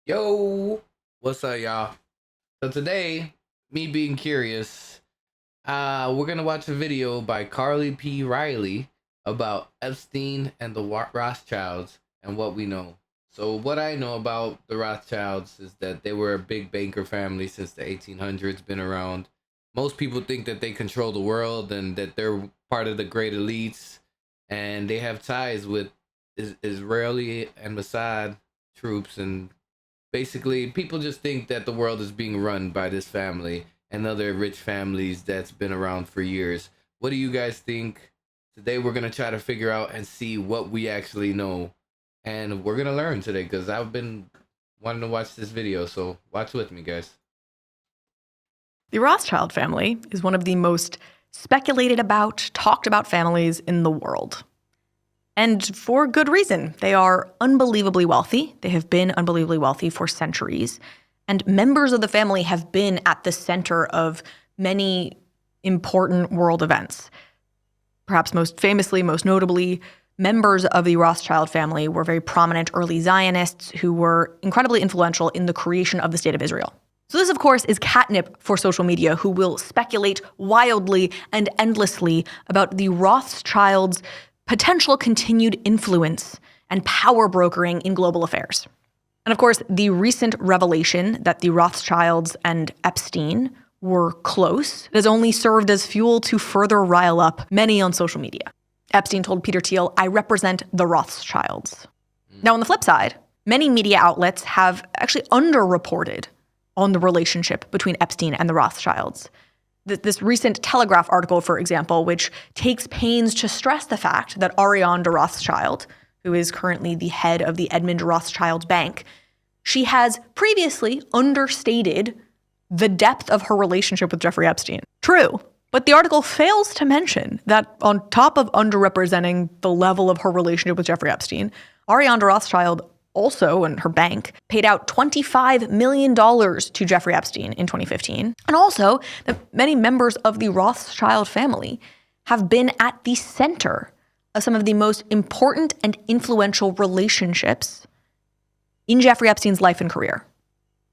Yo, what's up, y'all? So today, me being curious, we're gonna watch a video by Carly P. Riley about Epstein and the Rothschilds and what we know. So what I know about the Rothschilds is that they were a big banker family since the 1800s, been around. Most people think that they control the world and that they're part of the great elites, and they have ties with Israeli and Mossad troops, and basically people just think that the world is being run by this family and other rich families that's been around for years. What do you guys think? Today we're gonna try to figure out and see what we actually know, and we're gonna learn today because I've been wanting to watch this video, so watch with me, guys. The Rothschild family is one of the most speculated about, talked about families in the world. And for good reason. They are unbelievably wealthy. They have been unbelievably wealthy for centuries. And members of the family have been at the center of many important world events. Perhaps most famously, most notably, members of the Rothschild family were very prominent early Zionists who were incredibly influential in the creation of the State of Israel. So this, of course, is catnip for social media, who will speculate wildly and endlessly about the Rothschilds' potential continued influence and power brokering in global affairs. And of course, the recent revelation that the Rothschilds and Epstein were close has only served as fuel to further rile up many on social media. Epstein told Peter Thiel, "I represent the Rothschilds." Now, on the flip side, many media outlets have actually underreported on the relationship between Epstein and the Rothschilds. This recent Telegraph article, for example, which takes pains to stress the fact that Ariane de Rothschild, who is currently the head of the Edmond de Rothschild bank, she has previously understated the depth of her relationship with Jeffrey Epstein. True, but the article fails to mention that on top of underrepresenting the level of her relationship with Jeffrey Epstein, Ariane de Rothschild also, and her bank, paid out $25 million to Jeffrey Epstein in 2015. And also that many members of the Rothschild family have been at the center of some of the most important and influential relationships in Jeffrey Epstein's life and career.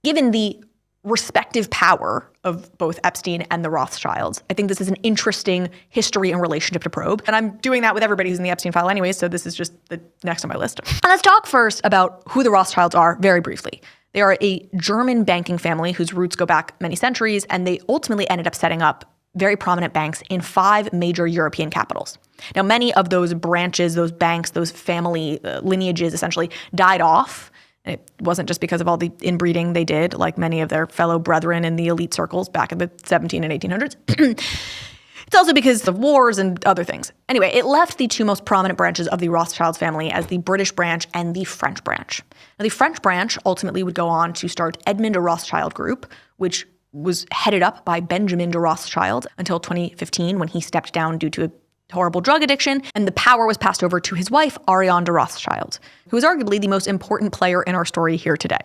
Given the respective power of both Epstein and the Rothschilds, I think this is an interesting history and relationship to probe. And I'm doing that with everybody who's in the Epstein file anyway, so this is just the next on my list. And let's talk first about who the Rothschilds are very briefly. They are a German banking family whose roots go back many centuries, and they ultimately ended up setting up very prominent banks in 5 major European capitals. Now, many of those branches, those banks, those family lineages essentially died off. It wasn't just because of all the inbreeding they did, like many of their fellow brethren in the elite circles back in the 17 and 1800s. It's also because of wars and other things. Anyway, it left the 2 most prominent branches of the Rothschilds family as the British branch and the French branch. Now, the French branch ultimately would go on to start Edmond de Rothschild Group, which was headed up by Benjamin de Rothschild until 2015 when he stepped down due to a horrible drug addiction, and the power was passed over to his wife, Ariane de Rothschild, who is arguably the most important player in our story here today.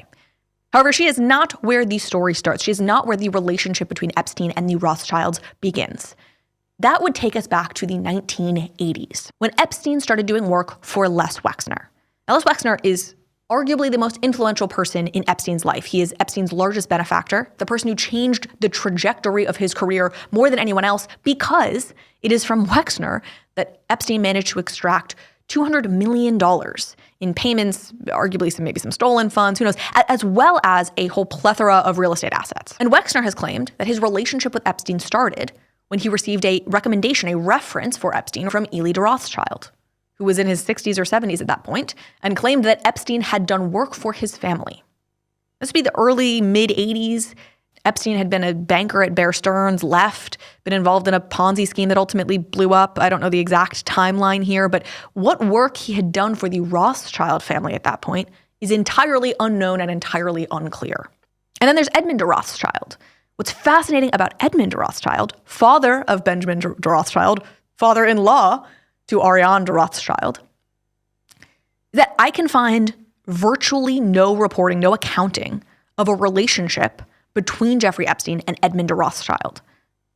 However, she is not where the story starts. She is not where the relationship between Epstein and the Rothschilds begins. That would take us back to the 1980s, when Epstein started doing work for Les Wexner. Now, Les Wexner is arguably the most influential person in Epstein's life. He is Epstein's largest benefactor, the person who changed the trajectory of his career more than anyone else, because it is from Wexner that Epstein managed to extract $200 million in payments, arguably maybe some stolen funds, who knows, as well as a whole plethora of real estate assets. And Wexner has claimed that his relationship with Epstein started when he received a recommendation, a reference for Epstein from Edmond de Rothschild, who was in his 60s or 70s at that point, and claimed that Epstein had done work for his family. This would be the early, mid-80s. Epstein had been a banker at Bear Stearns, left, been involved in a Ponzi scheme that ultimately blew up. I don't know the exact timeline here, but what work he had done for the Rothschild family at that point is entirely unknown and entirely unclear. And then there's Edmond de Rothschild. What's fascinating about Edmond de Rothschild, father of Benjamin de Rothschild, father-in-law to Ariane de Rothschild, that I can find virtually no reporting, no accounting of a relationship between Jeffrey Epstein and Edmond de Rothschild.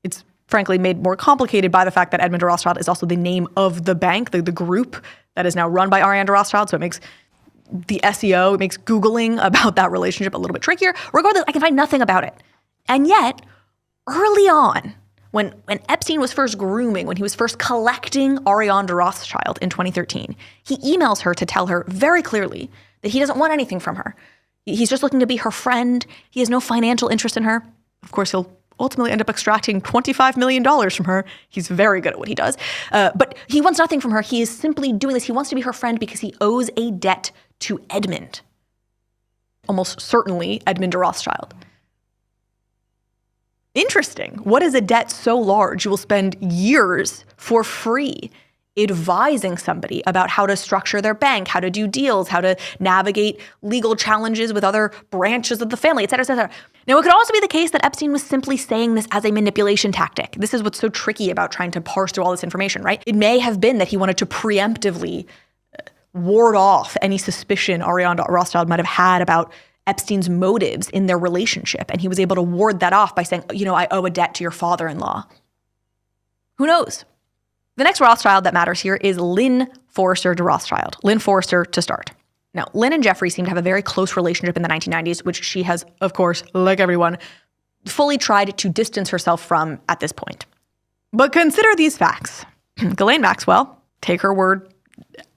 It's frankly made more complicated by the fact that Edmond de Rothschild is also the name of the bank, the group that is now run by Ariane de Rothschild, so it makes the SEO. It makes Googling about that relationship a little bit trickier. Regardless, I can find nothing about it. And yet, early on, when Epstein was first grooming, when he was first collecting Ariane de Rothschild in 2013, he emails her to tell her very clearly that he doesn't want anything from her. He's just looking to be her friend. He has no financial interest in her. Of course, he'll ultimately end up extracting $25 million from her. He's very good at what he does. But he wants nothing from her. He is simply doing this. He wants to be her friend because he owes a debt to Edmond. Almost certainly Edmond de Rothschild. Interesting. What is a debt so large you will spend years for free advising somebody about how to structure their bank, how to do deals, how to navigate legal challenges with other branches of the family, et cetera, et cetera. Now, it could also be the case that Epstein was simply saying this as a manipulation tactic. This is what's so tricky about trying to parse through all this information, right? It may have been that he wanted to preemptively ward off any suspicion Ariane de Rothschild might have had about Epstein's motives in their relationship. And he was able to ward that off by saying, I owe a debt to your father-in-law. Who knows? The next Rothschild that matters here is Lynn Forrester de Rothschild. Lynn Forrester to start. Now, Lynn and Jeffrey seem to have a very close relationship in the 1990s, which she has, of course, like everyone, fully tried to distance herself from at this point. But consider these facts. Ghislaine Maxwell, take her word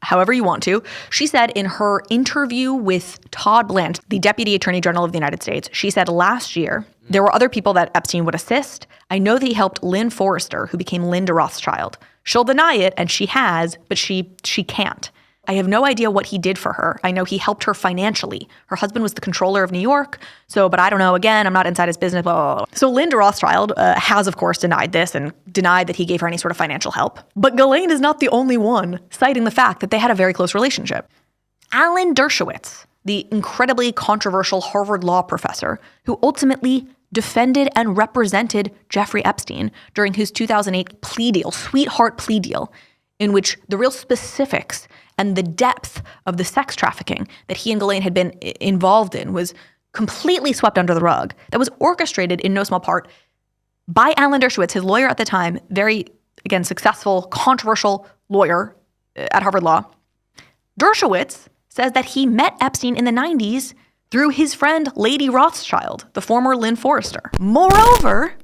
however you want to, she said in her interview with Todd Blanche, the Deputy Attorney General of the United States, she said last year, there were other people that Epstein would assist. I know that he helped Lynn Forrester, who became Lynn de Rothschild. She'll deny it, and she has, but she can't. I have no idea what he did for her. I know he helped her financially. Her husband was the controller of New York, but I don't know. Again, I'm not inside his business, blah, blah, blah. So Lynn de Rothschild has, of course, denied this and denied that he gave her any sort of financial help. But Ghislaine is not the only one citing the fact that they had a very close relationship. Alan Dershowitz, the incredibly controversial Harvard law professor who ultimately defended and represented Jeffrey Epstein during his 2008 plea deal, sweetheart plea deal, in which the real specifics and the depth of the sex trafficking that he and Ghislaine had been involved in was completely swept under the rug. That was orchestrated in no small part by Alan Dershowitz, his lawyer at the time, very, again, successful, controversial lawyer at Harvard Law. Dershowitz says that he met Epstein in the 90s through his friend Lady Rothschild, the former Lynn Forrester. Moreover,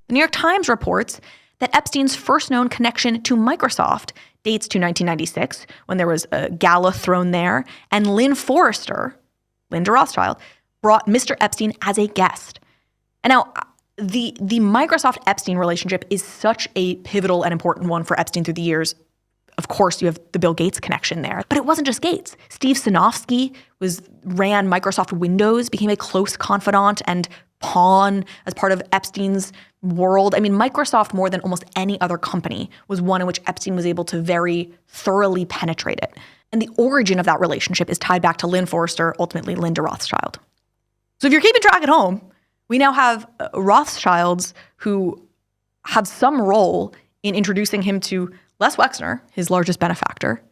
the New York Times reports that Epstein's first known connection to Microsoft dates to 1996, when there was a gala thrown there, and Lynn Forrester, Lynn de Rothschild, brought Mr. Epstein as a guest. And now, the Microsoft-Epstein relationship is such a pivotal and important one for Epstein through the years. Of course, you have the Bill Gates connection there. But it wasn't just Gates. Steve Sinofsky ran Microsoft Windows, became a close confidant and pawn as part of Epstein's world. I mean, Microsoft, more than almost any other company, was one in which Epstein was able to very thoroughly penetrate it. And the origin of that relationship is tied back to Lynn Forrester, ultimately Lynn de Rothschild. So if you're keeping track at home, we now have Rothschilds who have some role in introducing him to Les Wexner, his largest benefactor,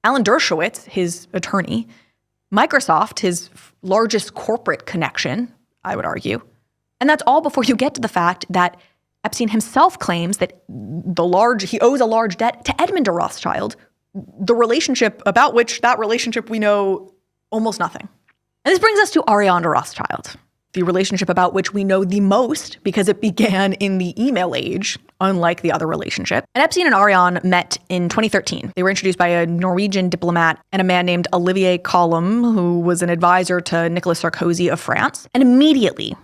Alan Dershowitz, his attorney, Microsoft, his largest corporate connection, I would argue. And that's all before you get to the fact that Epstein himself claims that he owes a large debt to Edmond de Rothschild, the relationship about which that relationship we know almost nothing. And this brings us to Ariane de Rothschild, the relationship about which we know the most because it began in the email age, unlike the other relationship. And Epstein and Ariane met in 2013. They were introduced by a Norwegian diplomat and a man named Olivier Collomb, who was an advisor to Nicolas Sarkozy of France. And immediately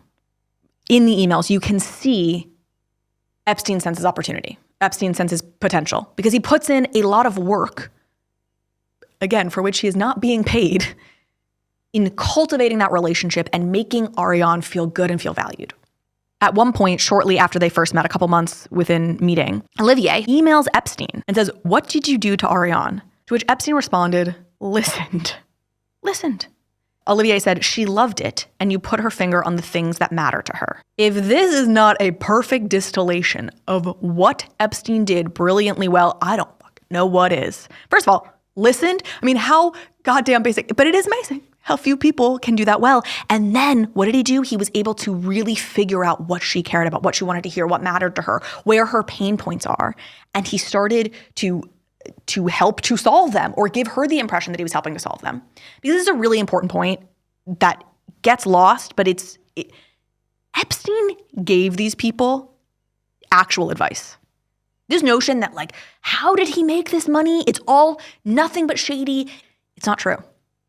in the emails, you can see Epstein senses opportunity. Epstein senses potential because he puts in a lot of work, again, for which he is not being paid, in cultivating that relationship and making Ariane feel good and feel valued. At one point, shortly after they first met, a couple months within meeting, Olivier emails Epstein and says, "What did you do to Ariane?" To which Epstein responded, "Listened." Olivier said, "She loved it, and you put her finger on the things that matter to her." If this is not a perfect distillation of what Epstein did brilliantly well, I don't fucking know what is. First of all, listened. I mean, how goddamn basic, but it is amazing how few people can do that well. And then what did he do? He was able to really figure out what she cared about, what she wanted to hear, what mattered to her, where her pain points are. And he started to to help to solve them or give her the impression that he was helping to solve them. Because this is a really important point that gets lost, but Epstein gave these people actual advice. This notion that like, how did he make this money? It's all nothing but shady. It's not true.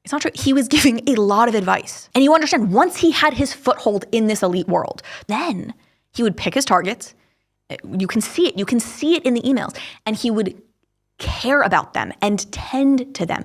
It's not true. He was giving a lot of advice. And you understand, once he had his foothold in this elite world, then he would pick his targets. You can see it. You can see it in the emails. And he would care about them and tend to them.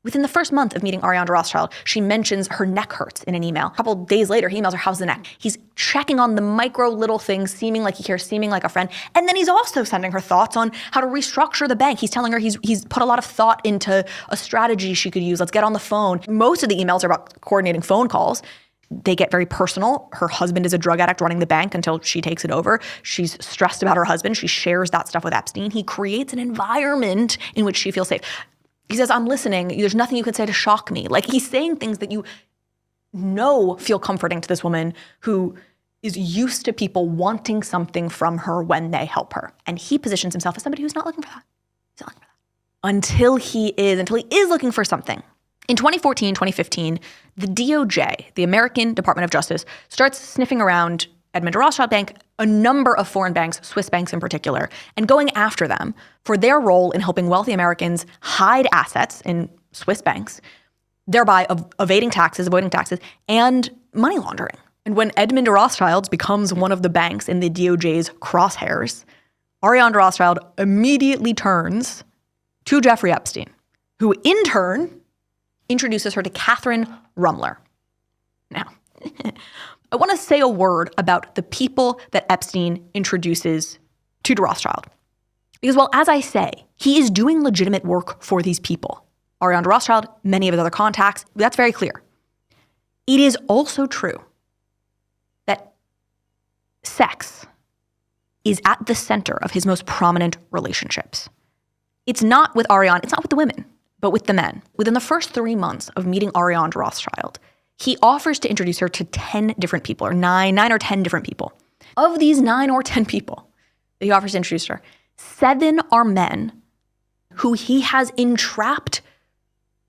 Within the first month of meeting Ariane de Rothschild, she mentions her neck hurts in an email. A couple days later, he emails her, how's the neck? He's checking on the micro little things, seeming like he cares, seeming like a friend. And then he's also sending her thoughts on how to restructure the bank. He's telling her he's put a lot of thought into a strategy she could use. Let's get on the phone. Most of the emails are about coordinating phone calls. They get very personal. Her husband is a drug addict running the bank until she takes it over. She's stressed about her husband. She shares that stuff with Epstein. He creates an environment in which she feels safe. He says, I'm listening. There's nothing you could say to shock me. Like, he's saying things that you know feel comforting to this woman who is used to people wanting something from her when they help her. And he positions himself as somebody who's not looking for that. He's not looking for that. Until he is looking for something. In 2014, 2015, the DOJ, the American Department of Justice, starts sniffing around Edmond de Rothschild Bank, a number of foreign banks, Swiss banks in particular, and going after them for their role in helping wealthy Americans hide assets in Swiss banks, thereby avoiding taxes, and money laundering. And when Edmond de Rothschild becomes one of the banks in the DOJ's crosshairs, Ariane de Rothschild immediately turns to Jeffrey Epstein, who in turn introduces her to Catherine Rumler. Now, I want to say a word about the people that Epstein introduces to de Rothschild. Because, well, as I say, he is doing legitimate work for these people. Ariane de Rothschild, many of his other contacts, that's very clear. It is also true that sex is at the center of his most prominent relationships. It's not with Ariane, it's not with the women, but with the men. Within the first 3 months of meeting Ariane de Rothschild, he offers to introduce her to 10 different people, or nine or 10 different people. Of these 9 or 10 people that he offers to introduce her, 7 are men who he has entrapped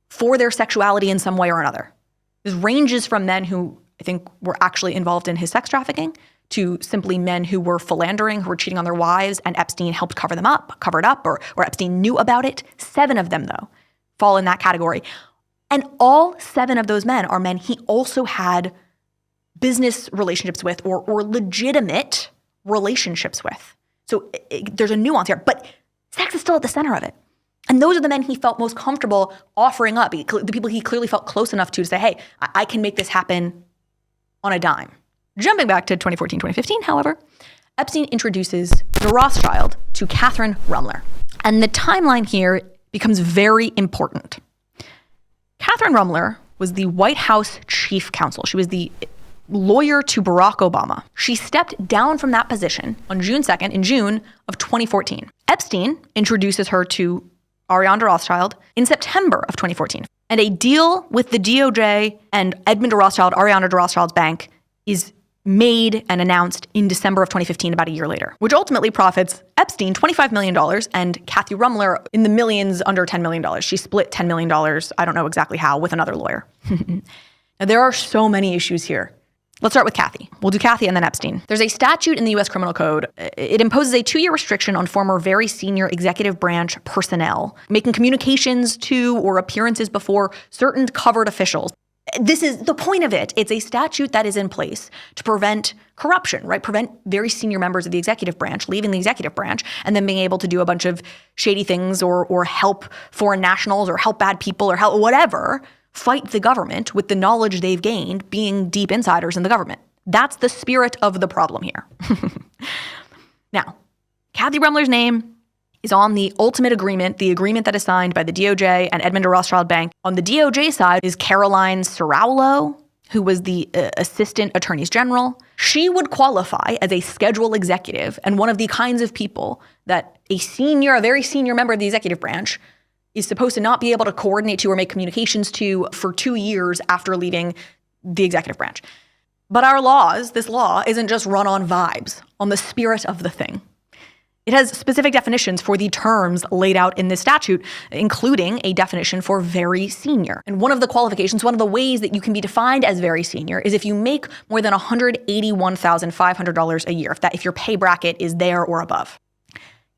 for their sexuality in some way or another. This ranges from men who I think were actually involved in his sex trafficking to simply men who were philandering, who were cheating on their wives, and Epstein helped cover it up, or Epstein knew about it. 7 of them, though, fall in that category. And all 7 of those men are men he also had business relationships with or legitimate relationships with. So there's a nuance here, but sex is still at the center of it. And those are the men he felt most comfortable offering up, the people he clearly felt close enough to say, hey, I can make this happen on a dime. Jumping back to 2014, 2015, however, Epstein introduces de Rothschild to Catherine Rumler. And the timeline here becomes very important. Catherine Rumler was the White House chief counsel. She was the lawyer to Barack Obama. She stepped down from that position on June 2nd, in June of 2014. Epstein introduces her to Ariane de Rothschild in September of 2014. And a deal with the DOJ and Edmond de Rothschild, Ariane de Rothschild's bank, is made and announced in December of 2015, about a year later, which ultimately profits Epstein $25 million and Kathy Rumler in the millions, under $10 million. She split $10 million, I don't know exactly how, with another lawyer. Now, there are so many issues here. Let's start with Kathy. We'll do Kathy and then Epstein. There's a statute in the U.S. Criminal Code. It imposes a 2-year restriction on former very senior executive branch personnel making communications to or appearances before certain covered officials. This is the point of it. It's a statute that is in place to prevent corruption, right? Prevent very senior members of the executive branch leaving the executive branch and then being able to do a bunch of shady things or help foreign nationals or help bad people or help whatever fight the government with the knowledge they've gained being deep insiders in the government. That's the spirit of the problem here. Now, Kathy Rumler's name is on the ultimate agreement, the agreement that is signed by the DOJ and Edmond de Rothschild Bank. On the DOJ side is Caroline Saraulo, who was the assistant attorneys general. She would qualify as a schedule executive and one of the kinds of people that a very senior member of the executive branch is supposed to not be able to coordinate to or make communications to for 2 years after leaving the executive branch. But this law isn't just run on vibes, on the spirit of the thing. It has specific definitions for the terms laid out in this statute, including a definition for very senior. And one of the qualifications, one of the ways that you can be defined as very senior is if you make more than $181,500 a year, if your pay bracket is there or above.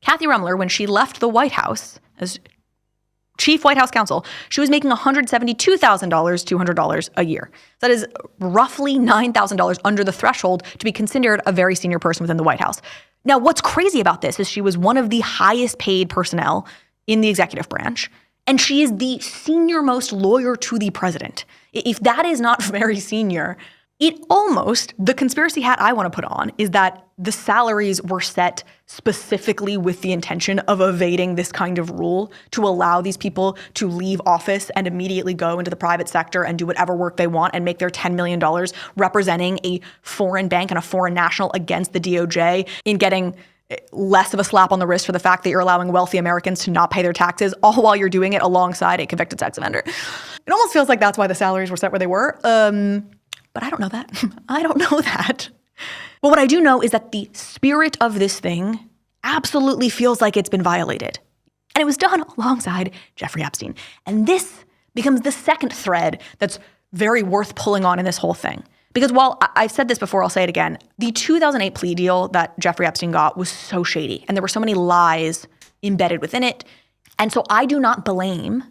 Kathy Ruemmler, when she left the White House as chief White House counsel, she was making $172,200 a year. That is roughly $9,000 under the threshold to be considered a very senior person within the White House. Now, what's crazy about this is she was one of the highest paid personnel in the executive branch, and she is the senior most lawyer to the president. If that is not very senior, the conspiracy hat I want to put on is that the salaries were set specifically with the intention of evading this kind of rule to allow these people to leave office and immediately go into the private sector and do whatever work they want and make their $10 million representing a foreign bank and a foreign national against the DOJ in getting less of a slap on the wrist for the fact that you're allowing wealthy Americans to not pay their taxes, all while you're doing it alongside a convicted sex offender. It almost feels like that's why the salaries were set where they were. But I don't know that. I don't know that. But what I do know is that the spirit of this thing absolutely feels like it's been violated. And it was done alongside Jeffrey Epstein. And this becomes the second thread that's very worth pulling on in this whole thing. Because while I've said this before, I'll say it again, the 2008 plea deal that Jeffrey Epstein got was so shady. And there were so many lies embedded within it. And so I do not blame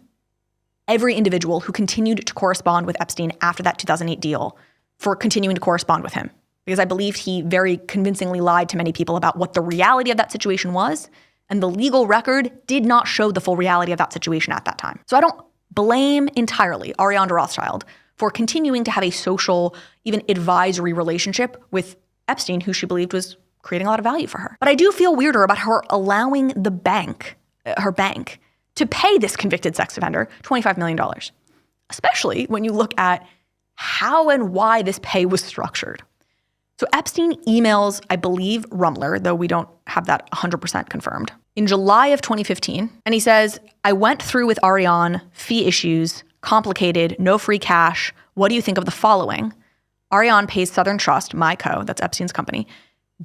every individual who continued to correspond with Epstein after that 2008 deal for continuing to correspond with him. Because I believe he very convincingly lied to many people about what the reality of that situation was, and the legal record did not show the full reality of that situation at that time. So I don't blame entirely Ariane de Rothschild for continuing to have a social, even advisory relationship with Epstein, who she believed was creating a lot of value for her. But I do feel weirder about her allowing the bank, her bank, to pay this convicted sex offender $25 million, especially when you look at how and why this pay was structured. So Epstein emails, I believe, Ruemmler, though we don't have that 100% confirmed, in July of 2015. And he says, I went through with Ariane, fee issues, complicated, no free cash. What do you think of the following? Ariane pays Southern Trust, my co, that's Epstein's company,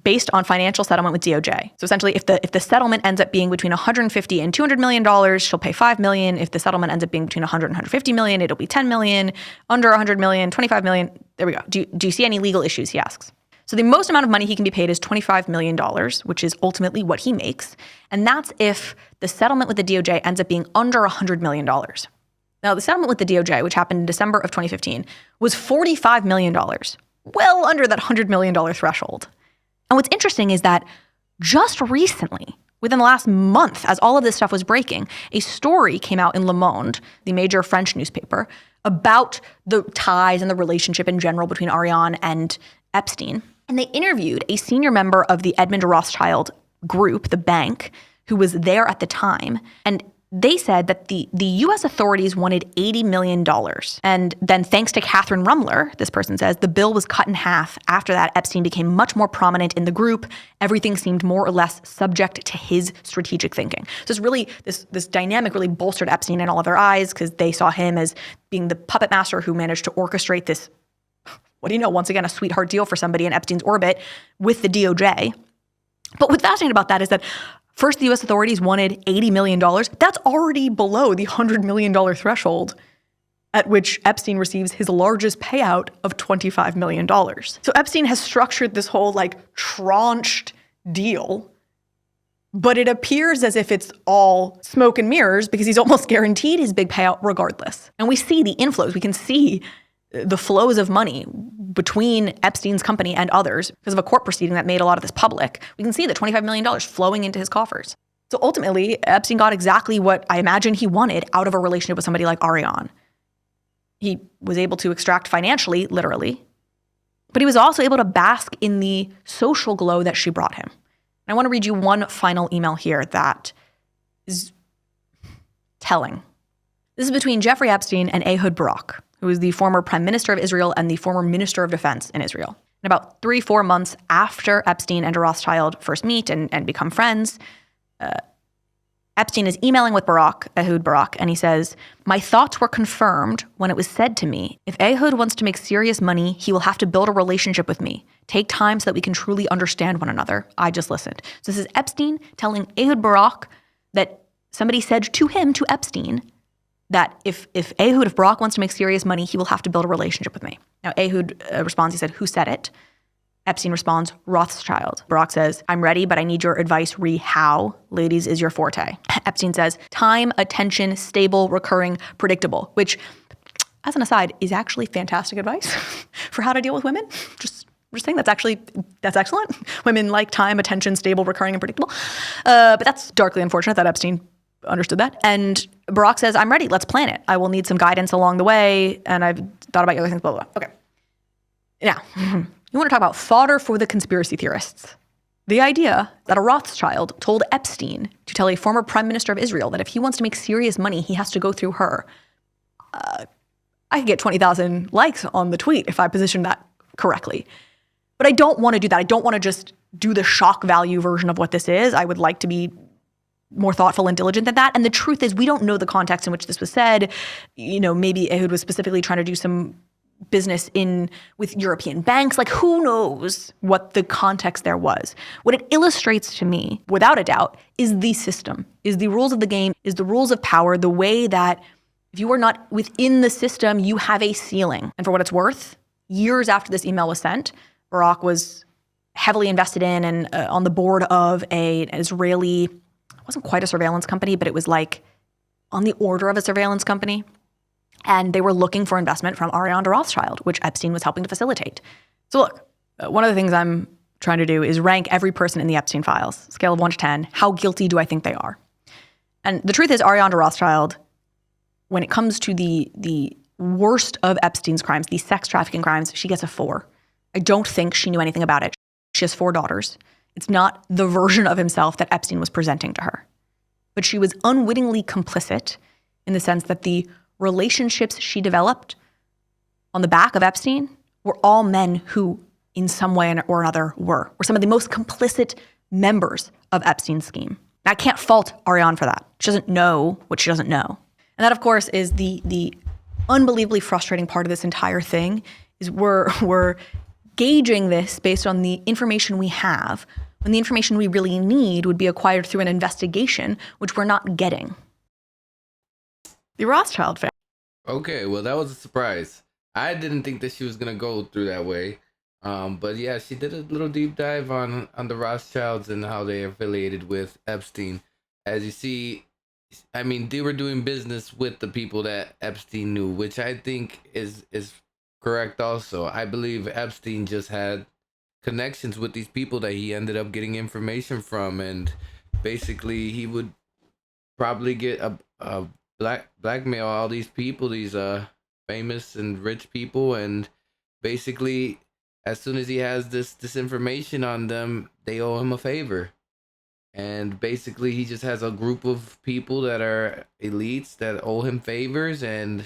based on financial settlement with DOJ. So essentially, if the settlement ends up being between $150 and $200 million, she'll pay $5 million. If the settlement ends up being between $100 and $150 million, it'll be $10 million. Under $100 million, $25 million. There we go. Do you see any legal issues, he asks. So the most amount of money he can be paid is $25 million, which is ultimately what he makes. And that's if the settlement with the DOJ ends up being under $100 million. Now, the settlement with the DOJ, which happened in December of 2015, was $45 million, well under that $100 million threshold. And what's interesting is that just recently, within the last month, as all of this stuff was breaking, a story came out in Le Monde, the major French newspaper, about the ties and the relationship in general between Ariane and Epstein. And they interviewed a senior member of the Edmond de Rothschild group, the bank, who was there at the time. And they said that the U.S. authorities wanted $80 million. And then thanks to Catherine Ruemmler, this person says, the bill was cut in half. After that, Epstein became much more prominent in the group. Everything seemed more or less subject to his strategic thinking. So it's really, this dynamic really bolstered Epstein in all of their eyes because they saw him as being the puppet master who managed to orchestrate this, what do you know, once again, a sweetheart deal for somebody in Epstein's orbit with the DOJ. But what's fascinating about that is that first, the U.S. authorities wanted $80 million. That's already below the $100 million threshold at which Epstein receives his largest payout of $25 million. So Epstein has structured this whole tranched deal, but it appears as if it's all smoke and mirrors because he's almost guaranteed his big payout regardless. And we see the inflows. We can see the flows of money between Epstein's company and others because of a court proceeding that made a lot of this public. We can see the $25 million flowing into his coffers. So ultimately, Epstein got exactly what I imagine he wanted out of a relationship with somebody like Ariane. He was able to extract financially, literally, but he was also able to bask in the social glow that she brought him. And I want to read you one final email here that is telling. This is between Jeffrey Epstein and Ehud Barak, who was the former prime minister of Israel and the former minister of defense in Israel. And about 3-4 months after Epstein and de Rothschild first meet and become friends, Epstein is emailing with Ehud Barak, and he says, "My thoughts were confirmed when it was said to me, if Ehud wants to make serious money, he will have to build a relationship with me. Take time so that we can truly understand one another. I just listened." So this is Epstein telling Ehud Barak that somebody said to him, to Epstein, that if Barak wants to make serious money, he will have to build a relationship with me. Now, Ehud responds, he said, "Who said it?" Epstein responds, "Rothschild." Barak says, "I'm ready, but I need your advice how, ladies, is your forte." Epstein says, "Time, attention, stable, recurring, predictable," which, as an aside, is actually fantastic advice for how to deal with women. Just saying that's excellent. Women like time, attention, stable, recurring, and predictable. But that's darkly unfortunate that Epstein understood that. And Barak says, "I'm ready. Let's plan it. I will need some guidance along the way. And I've thought about other things, blah, blah, blah." Okay. Now, you want to talk about fodder for the conspiracy theorists. The idea that a Rothschild told Epstein to tell a former prime minister of Israel that if he wants to make serious money, he has to go through her. I could get 20,000 likes on the tweet if I positioned that correctly. But I don't want to do that. I don't want to just do the shock value version of what this is. I would like to be more thoughtful and diligent than that. And the truth is, we don't know the context in which this was said. Maybe Ehud was specifically trying to do some business with European banks. Like, who knows what the context there was? What it illustrates to me, without a doubt, is the system, is the rules of the game, is the rules of power, the way that if you are not within the system, you have a ceiling. And for what it's worth, years after this email was sent, Barak was heavily invested in and on the board of an Israeli, it wasn't quite a surveillance company, but it was like on the order of a surveillance company. And they were looking for investment from Ariane de Rothschild, which Epstein was helping to facilitate. So look, one of the things I'm trying to do is rank every person in the Epstein files, scale of 1 to 10. How guilty do I think they are? And the truth is, Ariane de Rothschild, when it comes to the worst of Epstein's crimes, the sex trafficking crimes, she gets a 4. I don't think she knew anything about it. She has 4 daughters. It's not the version of himself that Epstein was presenting to her. But she was unwittingly complicit in the sense that the relationships she developed on the back of Epstein were all men who, in some way or another, were some of the most complicit members of Epstein's scheme. Now, I can't fault Ariane for that. She doesn't know what she doesn't know. And that, of course, is the unbelievably frustrating part of this entire thing, is we're gauging this based on the information we have, when the information we really need would be acquired through an investigation, which we're not getting. The Rothschild family. Okay, well, that was a surprise. I didn't think that she was gonna go through that way. But yeah, she did a little deep dive on the Rothschilds and how they are affiliated with Epstein. As you see, I mean, they were doing business with the people that Epstein knew, which I think is correct also. I believe Epstein just had connections with these people that he ended up getting information from, and basically he would probably get a blackmail all these people, these famous and rich people, and basically as soon as he has this information on them, they owe him a favor. And basically he just has a group of people that are elites that owe him favors, and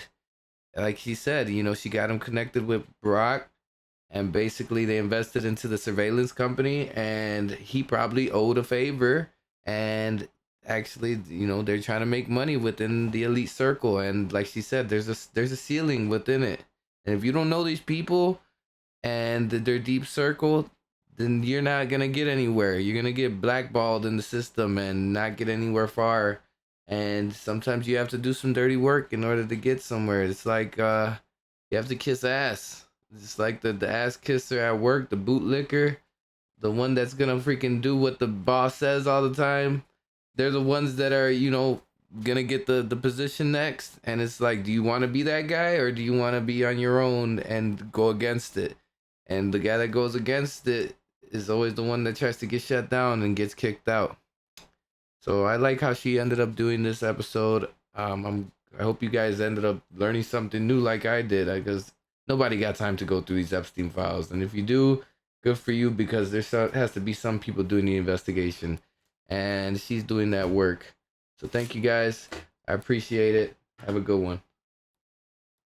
like he said, she got him connected with Barack, and basically they invested into the surveillance company, and he probably owed a favor, and actually, they're trying to make money within the elite circle. And like she said, there's a ceiling within it. And if you don't know these people and their deep circle, then you're not gonna get anywhere. You're gonna get blackballed in the system and not get anywhere far. And sometimes you have to do some dirty work in order to get somewhere. It's like you have to kiss ass. It's like the ass kisser at work, the bootlicker, the one that's gonna freaking do what the boss says all the time. They're the ones that are, gonna get the position next. And it's like, do you want to be that guy, or do you want to be on your own and go against it? And the guy that goes against it is always the one that tries to get shut down and gets kicked out. So I like how she ended up doing this episode. I hope you guys ended up learning something new like I did, because nobody got time to go through these Epstein files. And if you do, good for you, because there has to be some people doing the investigation. And she's doing that work. So thank you guys. I appreciate it. Have a good one.